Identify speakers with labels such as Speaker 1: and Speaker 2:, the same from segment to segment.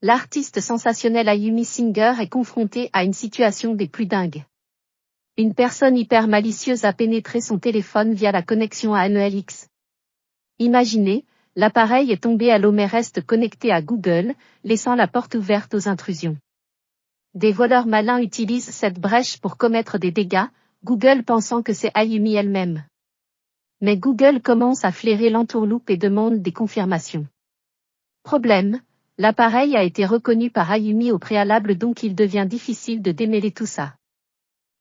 Speaker 1: L'artiste sensationnel Ayumi Singer est confronté à une situation des plus dingues. Une personne hyper malicieuse a pénétré son téléphone via la connexion ANELX. Imaginez, l'appareil est tombé à l'eau mais reste connecté à Google, laissant la porte ouverte aux intrusions. Des voleurs malins utilisent cette brèche pour commettre des dégâts, Google pensant que c'est Ayumi elle-même. Mais Google commence à flairer l'entourloupe et demande des confirmations. Problème, l'appareil a été reconnu par Ayumi au préalable donc il devient difficile de démêler tout ça.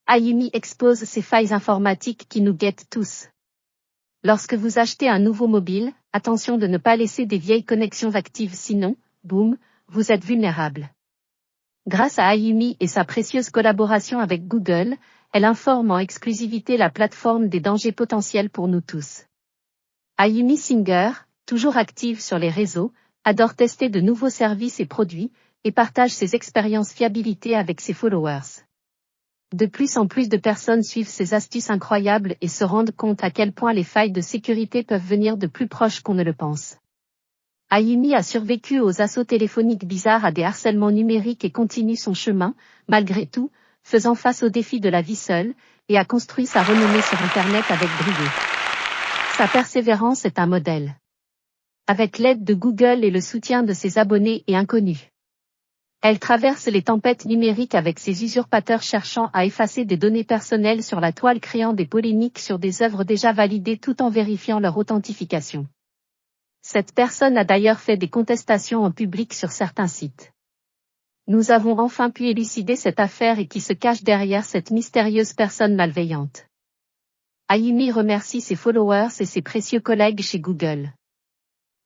Speaker 1: Ayumi expose ses failles informatiques qui nous guettent tous. Lorsque vous achetez un nouveau mobile, attention de ne pas laisser des vieilles connexions actives sinon, boum, vous êtes vulnérable. Grâce à Ayumi et sa précieuse collaboration avec Google, elle informe en exclusivité la plateforme des dangers potentiels pour nous tous. Ayumi Singer, toujours active sur les réseaux, adore tester de nouveaux services et produits, et partage ses expériences fiabilité avec ses followers. De plus en plus de personnes suivent ces astuces incroyables et se rendent compte à quel point les failles de sécurité peuvent venir de plus proche qu'on ne le pense. Ayumi a survécu aux assauts téléphoniques bizarres à des harcèlements numériques et continue son chemin, malgré tout, faisant face aux défis de la vie seule, et a construit sa renommée sur Internet avec brio. Sa persévérance est un modèle. Avec l'aide de Google et le soutien de ses abonnés et inconnus. Elle traverse les tempêtes numériques avec ses usurpateurs cherchant à effacer des données personnelles sur la toile créant des polémiques sur des œuvres déjà validées tout en vérifiant leur authentification. Cette personne a d'ailleurs fait des contestations en public sur certains sites. Nous avons enfin pu élucider cette affaire et qui se cache derrière cette mystérieuse personne malveillante. Ayumi remercie ses followers et ses précieux collègues chez Google.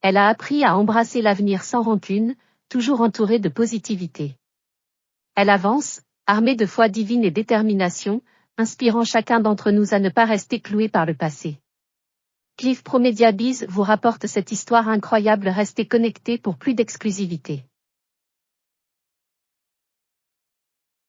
Speaker 1: Elle a appris à embrasser l'avenir sans rancune, toujours entourée de positivité. Elle avance, armée de foi divine et détermination, inspirant chacun d'entre nous à ne pas rester cloué par le passé. Cliff Pro Media Biz vous rapporte cette histoire incroyable. Restez connectés pour plus d'exclusivité.